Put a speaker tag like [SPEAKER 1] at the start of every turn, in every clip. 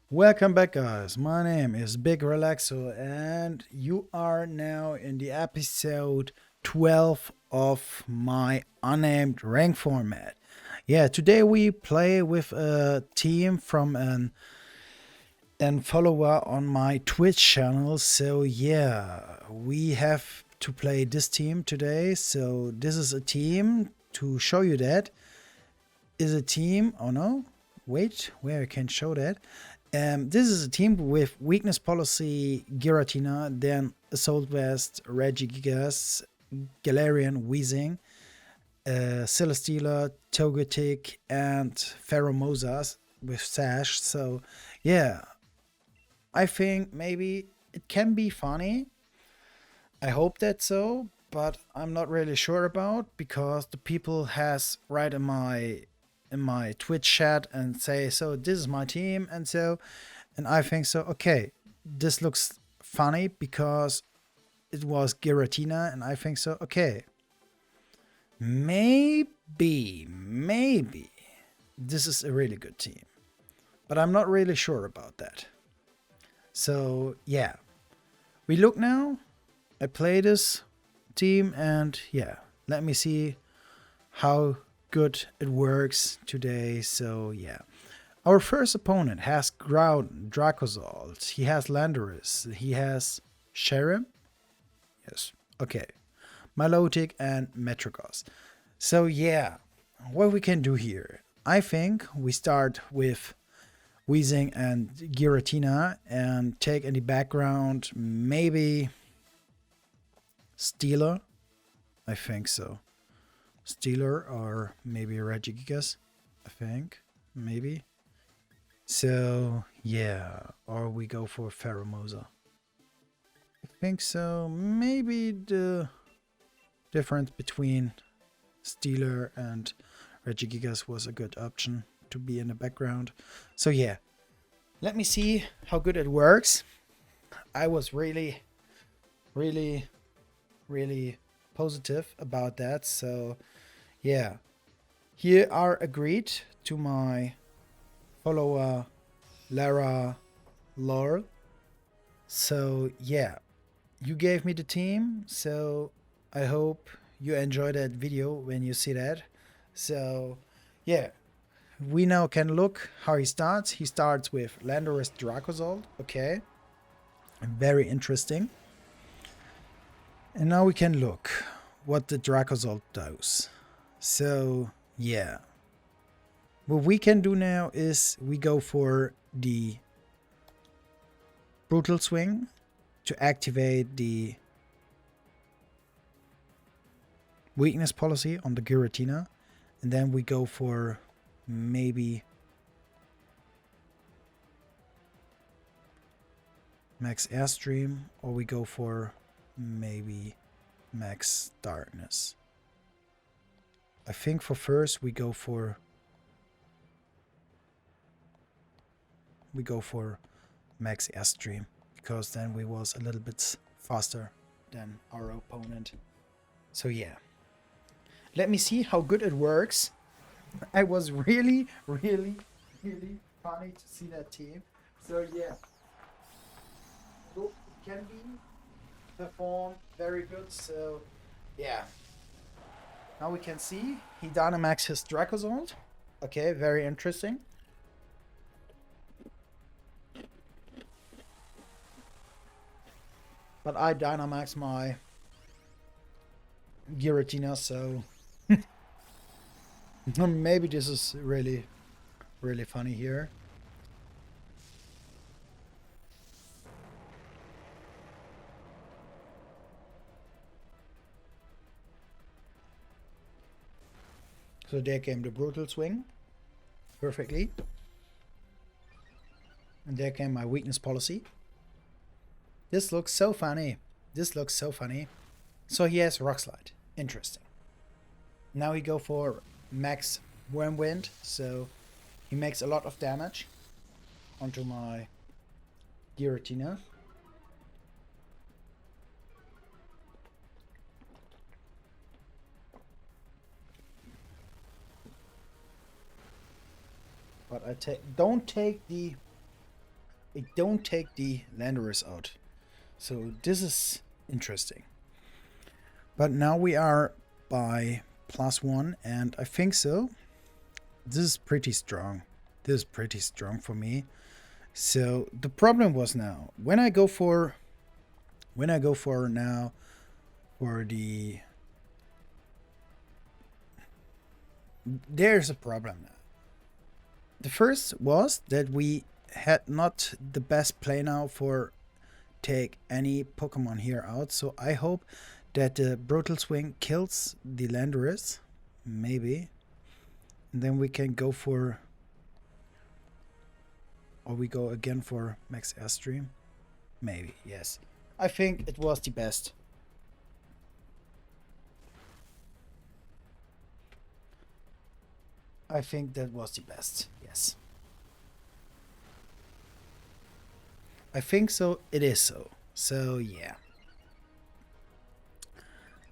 [SPEAKER 1] Welcome back, guys. My name is BiG-ReLaXo, and you are now in the episode 12 of my unnamed rank format. Yeah, today we play with a team from an follower on my Twitch channel. So yeah, we have to play this team today. So this is a team to show you that is a team. Oh no, wait, where I can show that. This is a team with weakness policy, Giratina, then Assault Vest, Regigigas, Galarian, Weezing, Celesteela, Togetic, and Pheromosas with Sash. So, yeah, I think maybe it can be funny. I hope that so, but I'm not really sure about because the people has right in my Twitch chat and say, so this is my team, and I think so. Okay, this looks funny because it was Giratina, and I think so. Okay, maybe this is a really good team, but I'm not really sure about that. So yeah, we look now. I play this team, and yeah, let me see how good it works today. So yeah, our first opponent has Groudon, Dracozolt, he has Landorus, he has Sherrim, yes, okay, Milotic, and Metricos. So yeah, what we can do here, I think we start with Weezing and Giratina and take in the background maybe Steeler. I think so. Steeler or maybe Regigigas. I think. Maybe. So, yeah. Or we go for Pheromosa. I think so. Maybe the difference between Steeler and Regigigas was a good option to be in the background. So, yeah. Let me see how good it works. I was really positive about that. So, yeah. Here are agreed to my follower Lara Lore. So yeah, you gave me the team, so I hope you enjoy that video when you see that. So yeah, we now can look how he starts. He starts with Landorus Dracozolt. Okay, very interesting. And now we can look what the Dracozolt does. So yeah, what we can do now is we go for the Brutal Swing to activate the weakness policy on the Giratina. And then we go for maybe Max Airstream, or we go for maybe Max Darkness. I think for first we go for Max Airstream, because then we was a little bit faster than our opponent. So yeah, let me see how good it works. I was really funny to see that team. So yeah, it can be performed very good. So yeah, now we can see he Dynamax his Dracozolt. Okay, very interesting. But I Dynamax my Giratina, so maybe this is really funny here. So there came the Brutal Swing perfectly. And there came my weakness policy. This looks so funny. So he has Rock Slide. Interesting. Now we go for Max Wormwind. So he makes a lot of damage onto my Giratina. But don't take the I don't take the Landorus out. So this is interesting. But now we are by +1, and I think so. This is pretty strong. This is pretty strong for me. So the problem was now when I go for now for the, there's a problem now. The first was that we had not the best play now for take any Pokemon here out. So I hope that the Brutal Swing kills the Landorus, maybe, and then we can go for, or we go again for Max Airstream, maybe. Yes, I think it was the best. I think that was the best. Yes, I think so. It is so. So yeah.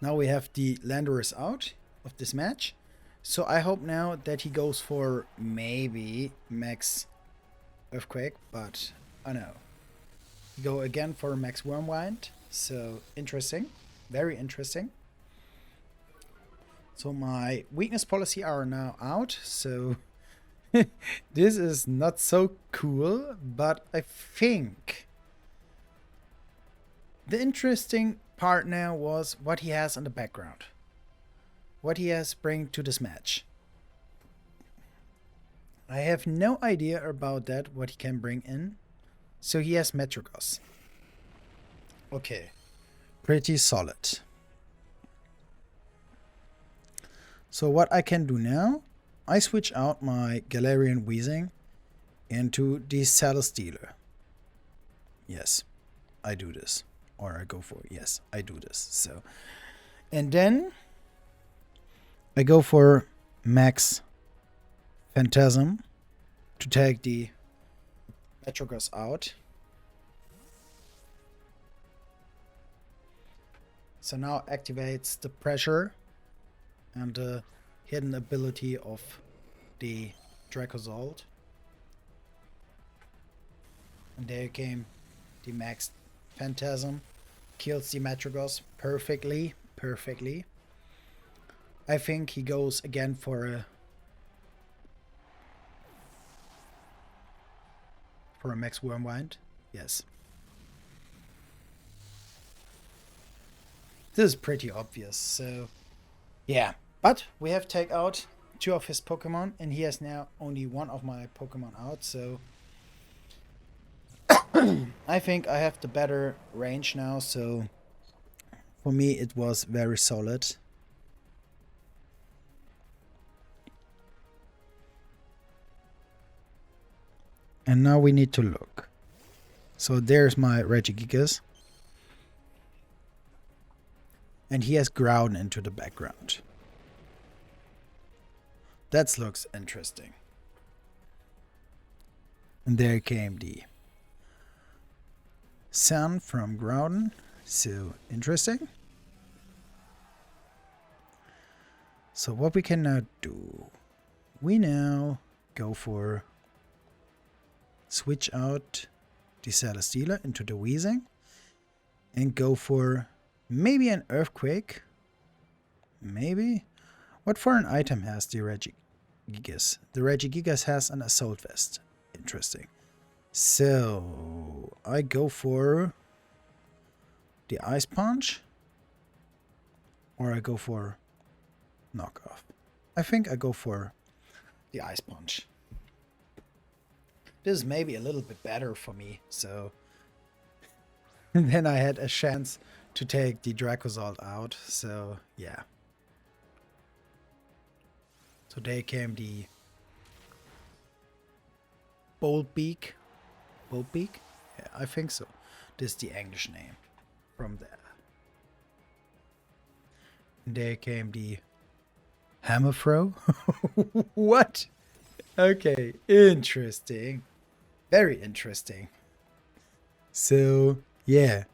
[SPEAKER 1] Now we have the Landorus out of this match. So I hope now that he goes for maybe Max Earthquake, but I know. Go again for Max Wormwind. So interesting. Very interesting. So my weakness policy are now out. So this is not so cool, but I think the interesting part now was what he has in the background. What he has bring to this match. I have no idea about that, what he can bring in. So he has Metrogus. Okay. Pretty solid. So what I can do now, I switch out my Galarian Weezing into the Saddle Stealer. Yes, I do this. Or I go for it. Yes, I do this. So, and then I go for Max Phantasm to take the Metrogus out. So now activates the pressure and the hidden ability of the Dracozolt. And there came the Max Phantasm. Kills the Metrogus perfectly. Perfectly. I think he goes again for a Max Wormwind. Yes. This is pretty obvious, so yeah. But we have taken out 2 of his Pokemon, and he has now only 1 of my Pokemon out, so I think I have the better range now, so for me it was very solid. And now we need to look. So there's my Regigigas. And he has Groudon into the background. That looks interesting. And there came the Sun from Groudon. So interesting. So what we can now do. We now go for switch out the Celesteela into the Weezing and go for maybe an Earthquake. Maybe. What foreign item has the Regigigas? The Regigigas has an Assault Vest. Interesting. So I go for the Ice Punch, or I go for Knockoff. I think I go for the Ice Punch. This is maybe a little bit better for me, so then I had a chance to take the Dracozolt out, so yeah. So there came the Boltbeak. Boltbeak? Yeah, I think so. This is the English name from there. And there came the Hammer Throw. What? Okay, interesting. Very interesting. So, yeah.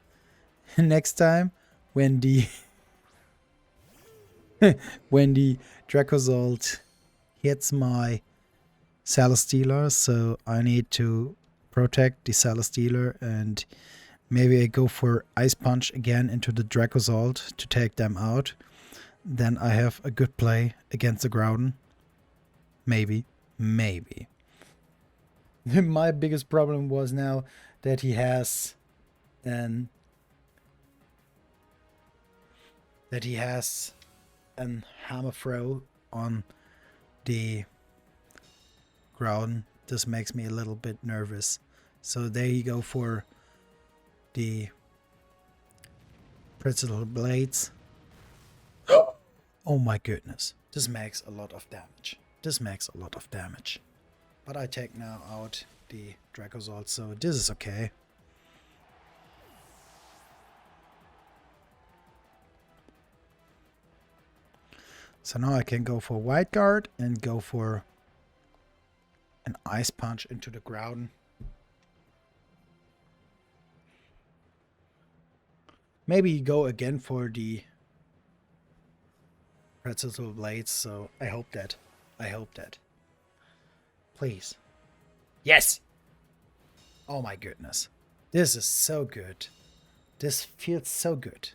[SPEAKER 1] Next time, when the when the Dracozolt hits my Celesteela, so I need to protect the Celestealer, and maybe I go for Ice Punch again into the Dracozolt to take them out. Then I have a good play against the Groudon. Maybe. Maybe. My biggest problem was now that he has an Hammer Throw on the Groudon. This makes me a little bit nervous. So there you go for the Pretzel Blades. Oh my goodness. This makes a lot of damage. This makes a lot of damage. But I take now out the Dracozolt, so this is okay. So now I can go for White Guard and go for an Ice Punch into the Groudon. Maybe go again for the Pretzel Blades, so I hope that. I hope that. Please. Yes! Oh my goodness. This is so good. This feels so good.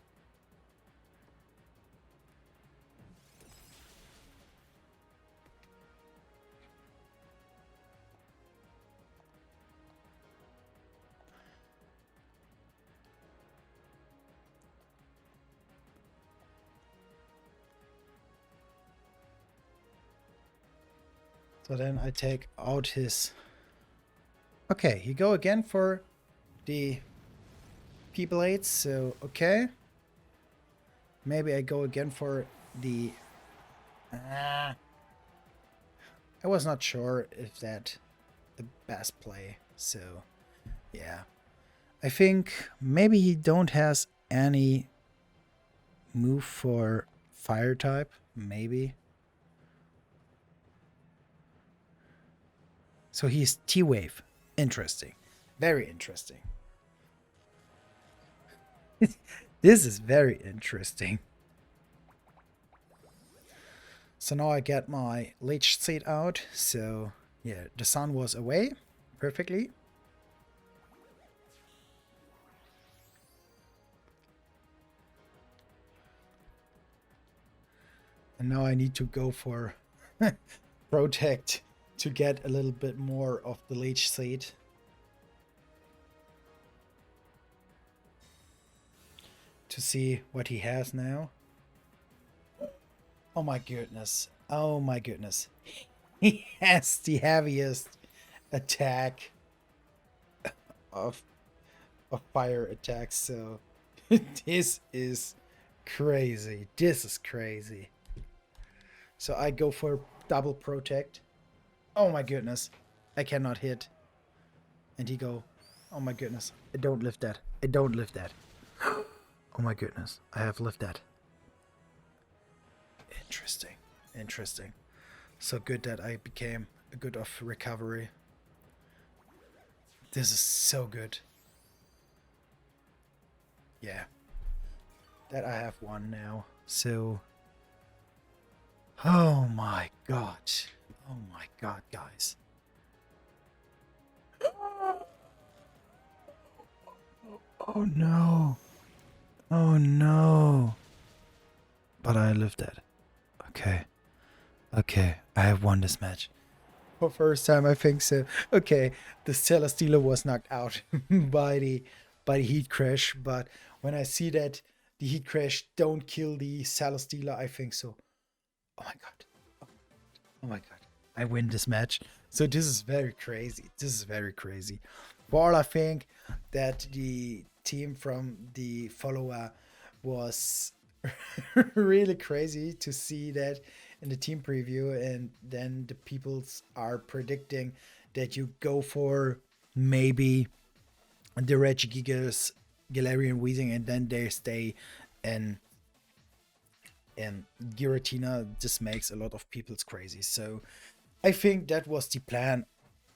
[SPEAKER 1] So then I take out his... Okay, you go again for the P-Blades, so okay. Maybe I go again for the... I was not sure if that the best play, so yeah. I think maybe he don't has any move for fire type, maybe. So he's T-Wave. Interesting. Very interesting. This is very interesting. So now I get my Leech Seed out. So yeah, the sun was away perfectly. And now I need to go for Protect to get a little bit more of the Leech Seed. To see what he has now. Oh my goodness. Oh my goodness. He has the heaviest attack of fire attacks, so this is crazy. This is crazy. So I go for double protect. Oh my goodness. I cannot hit. And he go, oh my goodness. I don't lift that. I don't lift that. Oh my goodness. I have lift that. Interesting. Interesting. So good that I became a good of recovery. This is so good. Yeah. That I have one now. So. Oh my god. Oh my god, guys. Oh no. Oh no. But I lived it. Okay. Okay. I have won this match. For first time, I think so. Okay. The Celestealer was knocked out by the heat crash. But when I see that the heat crash don't kill the Celestealer, I think so. Oh my god. Oh my god. I win this match. So this is very crazy. This is very crazy. For all I think that the team from the follower was really crazy to see that in the team preview, and then the peoples are predicting that you go for maybe the Regigigas, Galarian Weezing, and then they stay in Giratina. This makes a lot of people's crazy. So I think that was the plan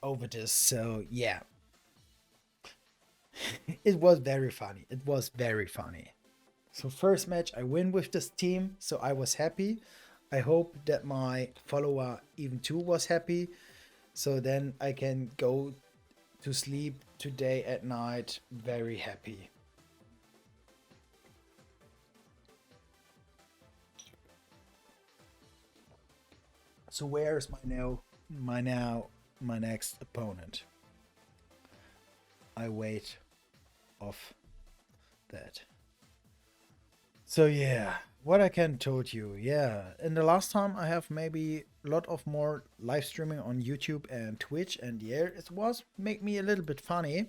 [SPEAKER 1] over this. So yeah. It was very funny. It was very funny. So first match I win with this team, so I was happy. I hope that my follower even too was happy. So then I can go to sleep today at night very happy. So where's my next opponent? I wait off that. So yeah, what I can told you, yeah, in the last time I have maybe a lot of more live streaming on YouTube and Twitch, and yeah, it was make me a little bit funny.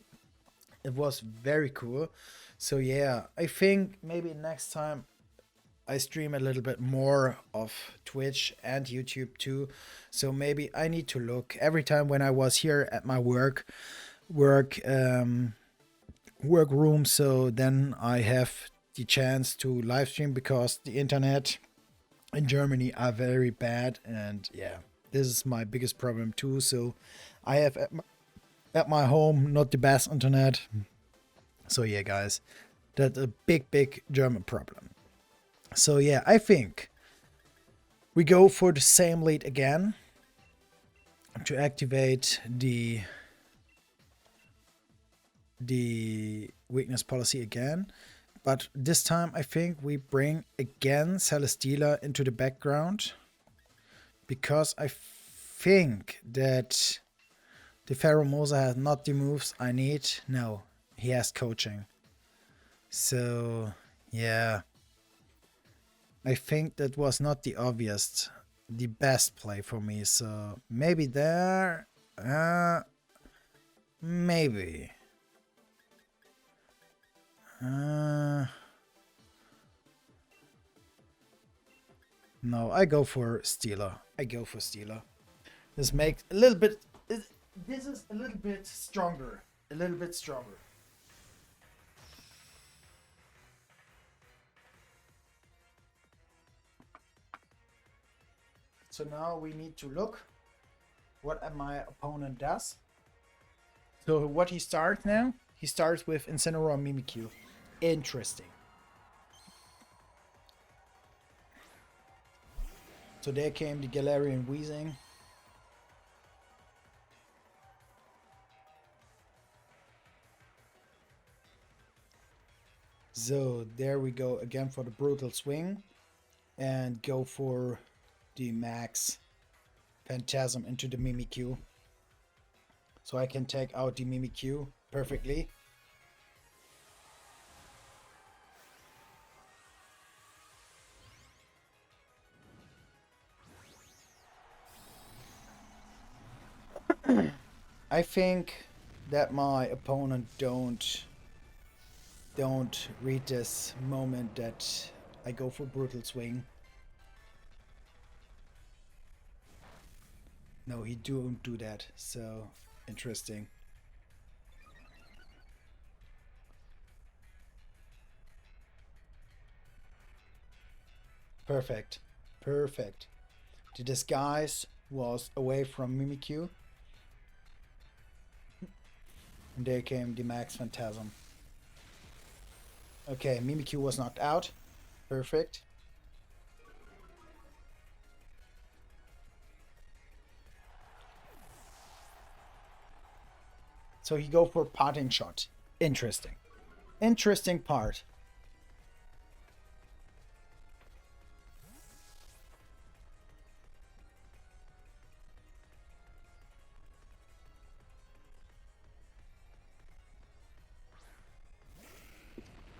[SPEAKER 1] It was very cool. So yeah, I think maybe next time I stream a little bit more of Twitch and YouTube too. So maybe I need to look every time when I was here at my workroom. So then I have the chance to live stream because the internet in Germany are very bad, and yeah, this is my biggest problem too. So I have at my home not the best internet. So yeah, guys, that's a big German problem. So yeah, I think we go for the same lead again to activate the weakness policy again. But this time I think we bring again Celesteela into the background, because I think that the Pheromosa has not the moves I need. No, he has coaching. So yeah, I think that was not the best play for me. So maybe there, maybe. No, I go for Stealer. This makes a little bit. This is a little bit stronger. So now we need to look what my opponent does. So what he starts now? He starts with Incineroar Mimikyu. Interesting. So there came the Galarian Weezing. So there we go again for the Brutal Swing. And go for the Max Phantasm into the Mimikyu. So I can take out the Mimikyu perfectly. I think that my opponent don't read this moment that I go for Brutal Swing. No, he don't do that. So interesting. Perfect. The disguise was away from Mimikyu. And there came the Max Phantasm. Okay, Mimikyu was knocked out. Perfect. So he go for parting shot. Interesting part.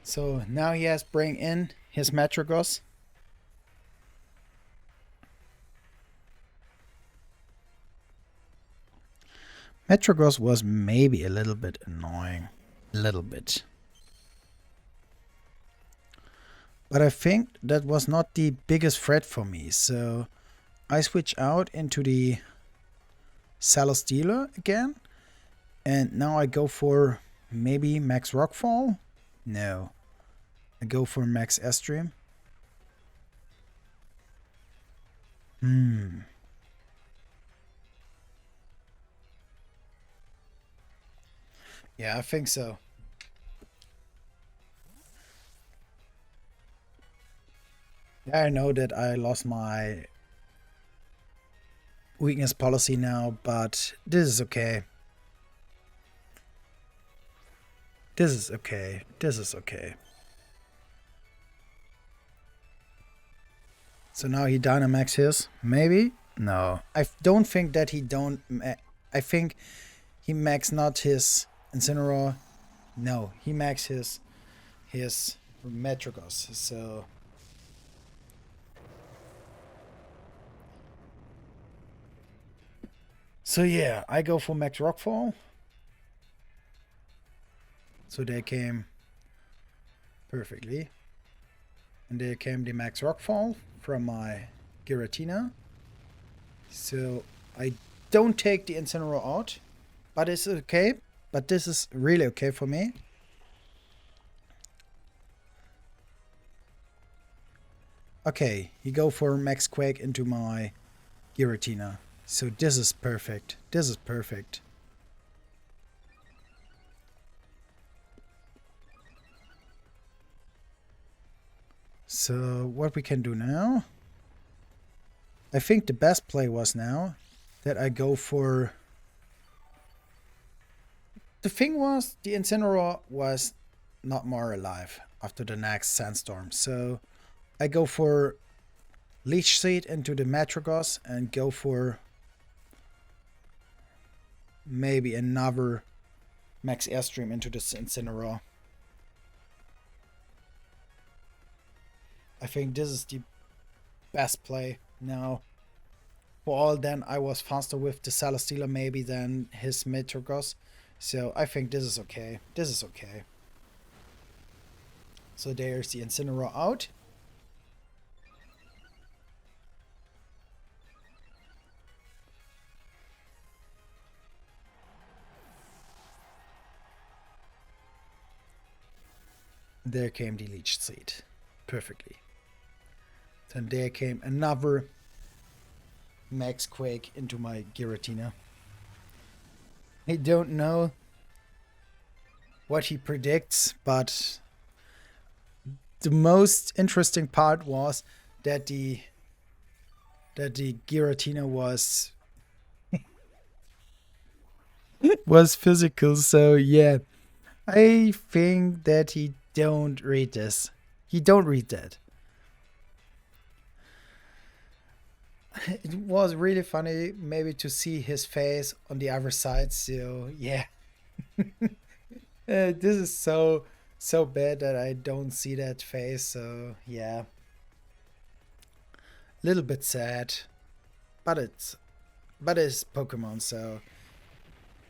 [SPEAKER 1] So now he has bring in his Metrogos. Metrogos was maybe a little bit annoying. A little bit. But I think that was not the biggest threat for me. So I switch out into the Celesteela again. And now I go for maybe Max Rockfall? No. I go for Max Airstream. Yeah, I think so. Yeah, I know that I lost my weakness policy now, but this is okay. This is okay. This is okay. So now he Dynamax his. Maybe? No. I don't think that he don't... I think he max not his Incineroar. No, he max his Metrogos. So yeah, I go for max Rockfall. So they came perfectly. And there came the max Rockfall from my Giratina. So I don't take the Incineroar out, but it's okay. But this is really okay for me. Okay, you go for max Quake into my Giratina. So this is perfect. This is perfect. So what we can do now, I think the best play was now that I go for... The thing was, the Incineroar was not more alive after the next Sandstorm. So I go for Leech Seed into the Metrogos and go for maybe another Max Airstream into the Incineroar. I think this is the best play now. For all then I was faster with the Celesteela maybe than his Metrogos. So I think this is okay. This is okay. So there's the Incineroar out. There came the Leech Seed. Perfectly. Then there came another Max Quake into my Giratina. I don't know what he predicts, but the most interesting part was that the Giratina was was physical. So yeah, I think that he don't read this. He don't read that. It was really funny maybe to see his face on the other side. So yeah. This is so bad that I don't see that face. So yeah, little bit sad, but it's Pokemon. So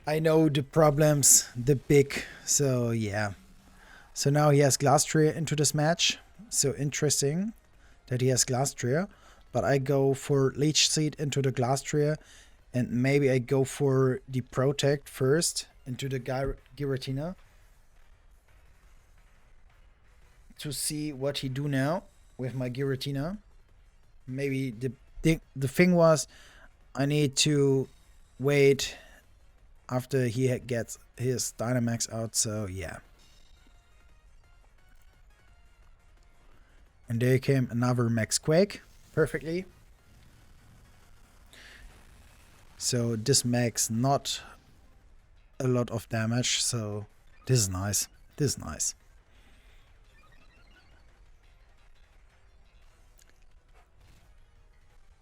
[SPEAKER 1] I know the problems, the big. So yeah. So now he has Glastrier into this match. So interesting that he has Glastrier. But I go for Leech Seed into the Glastrier. And maybe I go for the Protect first into the Giratina. To see what he do now with my Giratina. Maybe the thing was I need to wait after he gets his Dynamax out. So yeah. And there came another Max Quake. Perfectly. So this makes not a lot of damage. So this is nice. This is nice.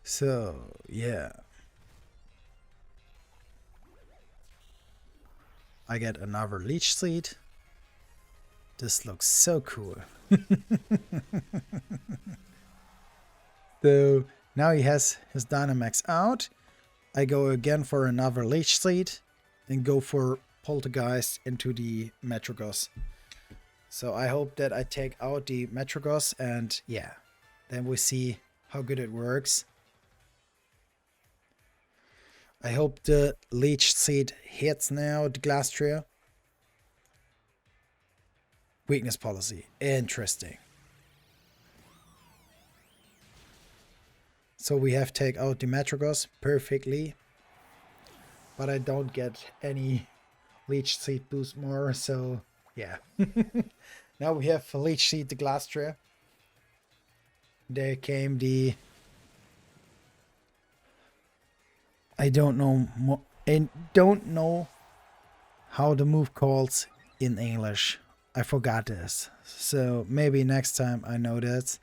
[SPEAKER 1] So yeah. I get another Leech Seed. This looks so cool. So now he has his Dynamax out. I go again for another Leech Seed and go for Poltergeist into the Metrogos. So I hope that I take out the Metrogos and yeah, then we see how good it works. I hope the Leech Seed hits now the Glastrier. Weakness policy. Interesting. So we have take out the Metrogos perfectly. But I don't get any Leech Seed boost more, so yeah. Now we have Leech Seed the Glastrier. There came the... I don't know how the move calls in English. I forgot this. So maybe next time I know that.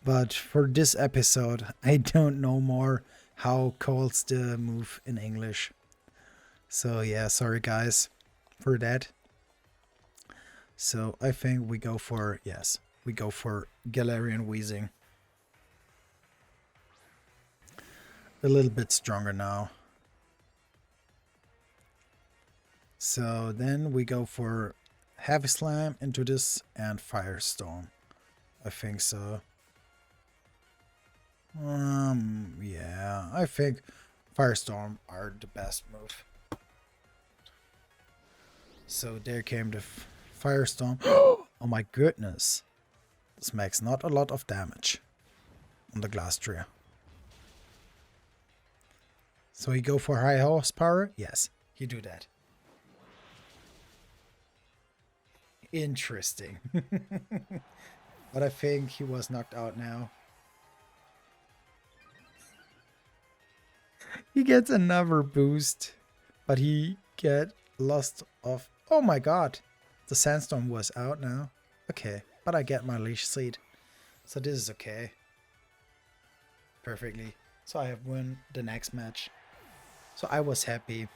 [SPEAKER 1] But for this episode, I don't know more how calls the move in English. So yeah, sorry guys for that. So I think we go for, yes, we go for Galarian Wheezing. A little bit stronger now. So then we go for Heavy Slam into this and Firestorm. I think so. Yeah, I think Firestorm are the best move. So there came the Firestorm. Oh my goodness. This makes not a lot of damage on the Glastrier. So he go for high horsepower? Yes, he do that. Interesting. But I think he was knocked out now. He gets another boost, but he get lost of... Oh my god, the Sandstorm was out now. Okay, but I get my Leash Seed, so this is okay. Perfectly. So I have won the next match. So I was happy.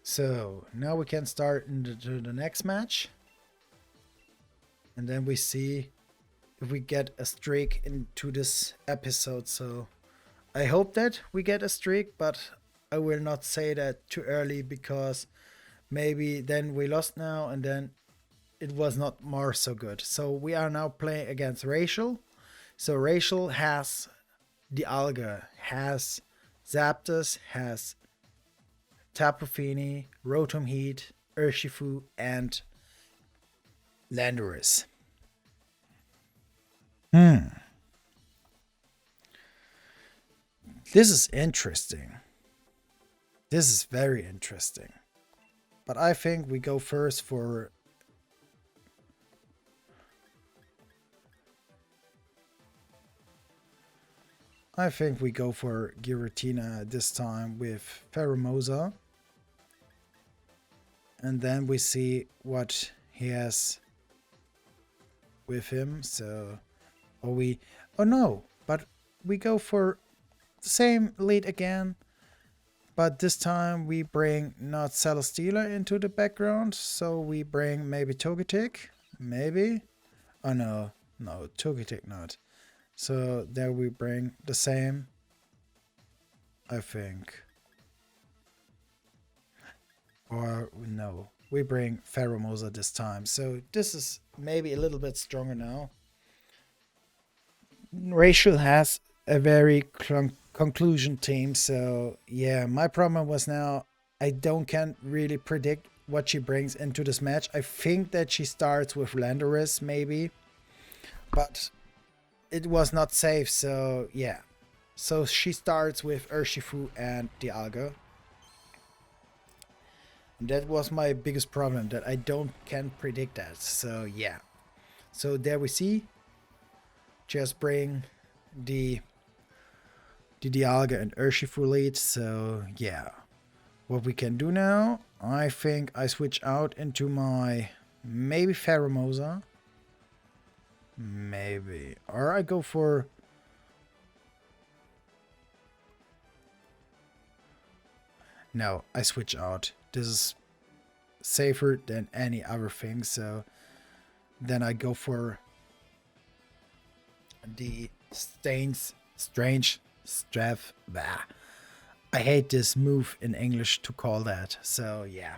[SPEAKER 1] So now we can start into the next match. And then we see if we get a streak into this episode. So I hope that we get a streak, but I will not say that too early because maybe then we lost now and then it was not more so good. So we are now playing against Rachel. So Rachel has the Alga, has Zapdos, has Tapu Fini, Rotom Heat, Urshifu, and Landorus. This is interesting. This is very interesting. But I think we go first for... I think we go for Giratina this time with Pheromosa. And then we see what he has with him. So, oh no, but we go for the same lead again. But this time we bring not Celesteela into the background. So we bring maybe Togetic. Maybe. Oh no, Togetic not. So there we bring the same, I think. Or no, we bring Pheromosa this time. So this is maybe a little bit stronger now. Rachel has a very conclusion team. So yeah, my problem was now I can't really predict what she brings into this match. I think that she starts with Landorus maybe. But it was not safe, so yeah. So she starts with Urshifu and Dialga. And that was my biggest problem, that I can't predict that. So yeah. So there we see. Just bring the Dialga and Urshifu lead. So yeah. What we can do now, I think I switch out into my maybe Pheromosa. Maybe. Or I go for... No, I switch out. This is safer than any other thing. So then I go for the strange Strav. Bah. I hate this move in English to call that. So yeah.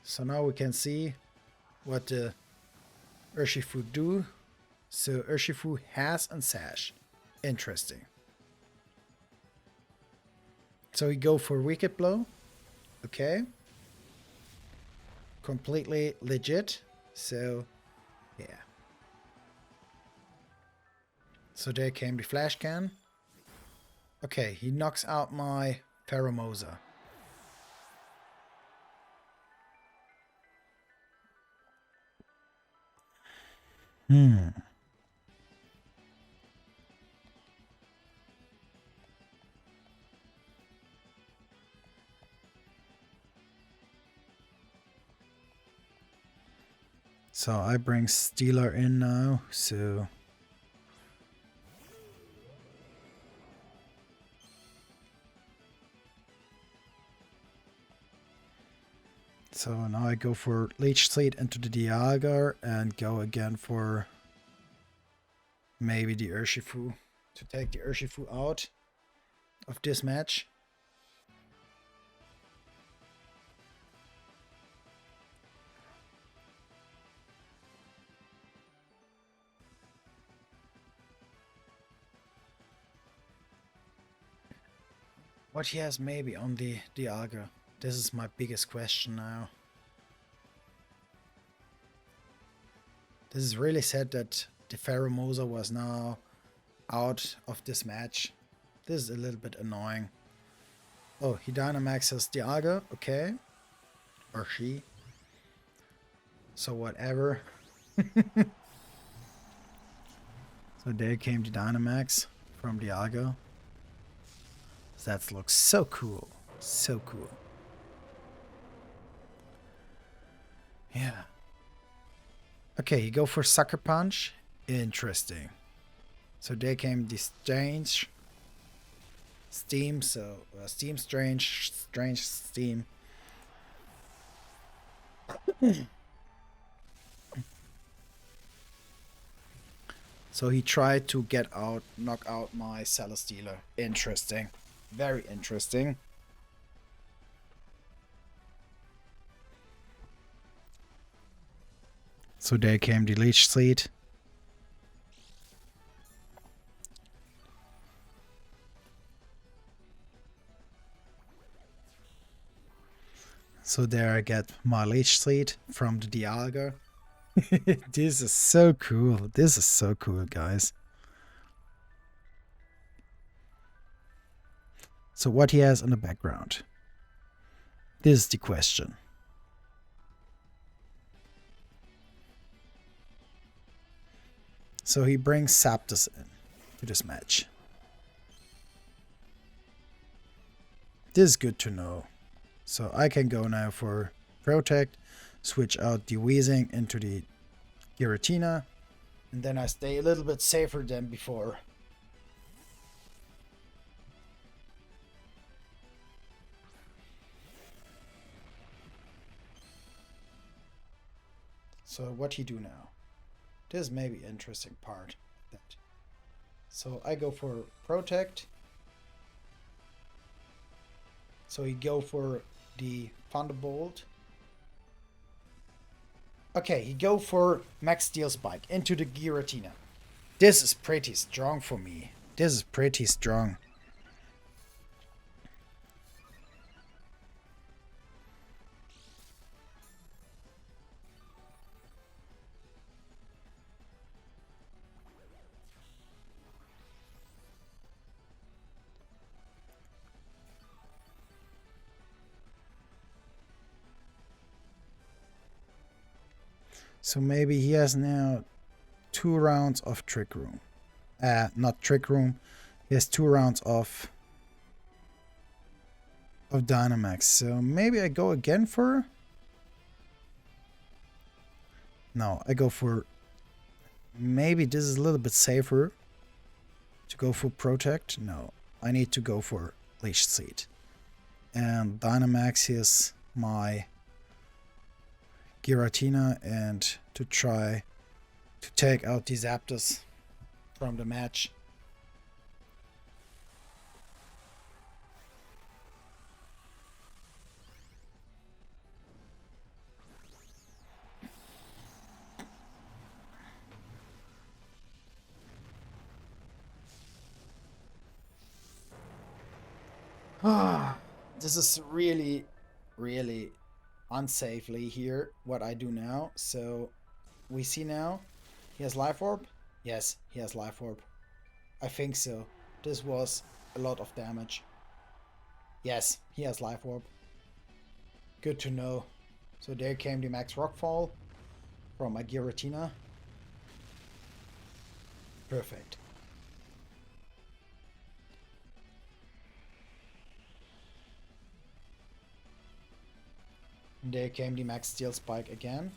[SPEAKER 1] So now we can see what the Urshifu do. So Urshifu has and Sash. Interesting. So we go for Wicked Blow. Okay. Completely legit. So yeah. So there came the flash can. Okay, he knocks out my Pheromosa. So I bring Stealer in now, so... So now I go for Leech Seed into the Dialga and go again for maybe the Urshifu to take the Urshifu out of this match. What he has maybe on the Dialga? This is my biggest question now. This is really sad that the Pheromosa was now out of this match. This is a little bit annoying. Oh, he Dynamaxes Dialga, okay. Or she. So whatever. So there came the Dynamax from Dialga. That looks so cool. So cool. Yeah. Okay, you go for Sucker Punch. Interesting. So there came the Strange Steam. So Steam Strange Steam. So he tried to knock out my Celesteela. Interesting. Very interesting. So there came the Leech Seed. So there I get my Leech Seed from the Dialga. This is so cool. This is so cool, guys. So what he has in the background? This is the question. So he brings Zapdos in to this match. This is good to know. So I can go now for Protect, switch out the Weezing into the Giratina, and then I stay a little bit safer than before. So what he do now? This may be interesting part. So I go for Protect. So he go for the Thunderbolt. Okay, he go for Max Steel Spike into the Giratina. This is pretty strong for me. This is pretty strong. So maybe he has now 2 rounds of Trick Room. Not Trick Room. He has 2 rounds of Dynamax. So maybe I go again for... No, I go for... Maybe this is a little bit safer to go for Protect. No, I need to go for Leech Seed. And Dynamax is my Giratina, and to try to take out the Zapdos from the match. This is really, really unsafely here what I do now. So we see now he has Life Orb. Yes, he has Life Orb. I think so. This was a lot of damage. Yes, he has life warp. Good to know. So there came the max rockfall from my Giratina. Perfect. And there came the max steel spike again.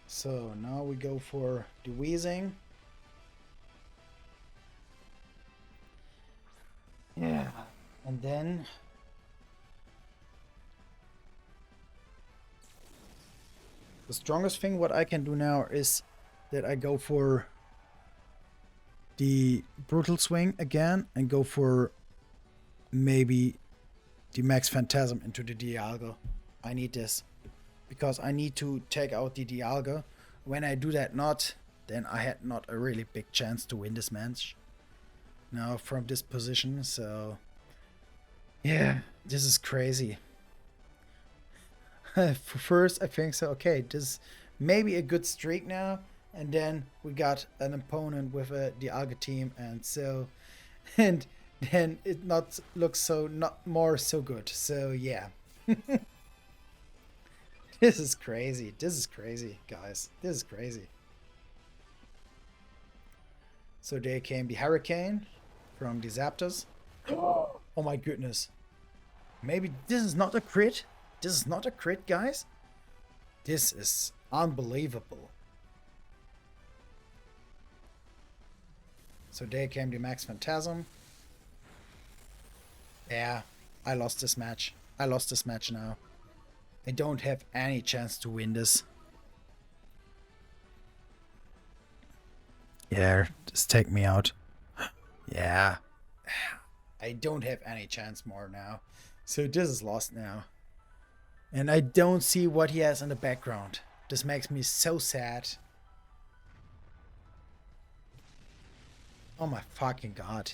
[SPEAKER 1] So now we go for the wheezing. Yeah. And then the strongest thing what I can do now is that I go for the brutal swing again and go for maybe the max phantasm into the Dialga. I need this because I need to take out the Dialga. When I do that not, then I had not a really big chance to win this match now from this position. So yeah, this is crazy. First I think so, okay, this may be a good streak now, and then we got an opponent with a Dialga team, and so and then it not looks so not more so good. So yeah. This is crazy. This is crazy, guys. This is crazy. So there came the Hurricane from the Zapdos. Oh my goodness. Maybe this is not a crit. This is not a crit, guys. This is unbelievable. So there came the Max Phantasm. Yeah, I lost this match. I lost this match now. I don't have any chance to win this. Yeah, just take me out. Yeah. I don't have any chance more now. So this is lost now. And I don't see what he has in the background. This makes me so sad. Oh my fucking god.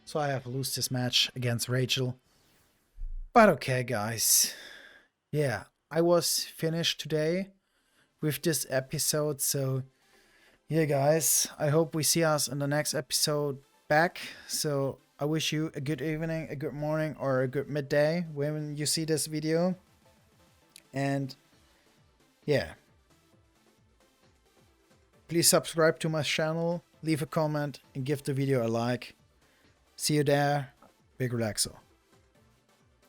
[SPEAKER 1] So I have lost this match against Rachel. But okay, guys. Yeah, I was finished today with this episode. So yeah, guys, I hope we see us in the next episode back. So I wish you a good evening, a good morning, or a good midday when you see this video. And yeah, please subscribe to my channel, leave a comment, and give the video a like. See you there. BiG-ReLaXo.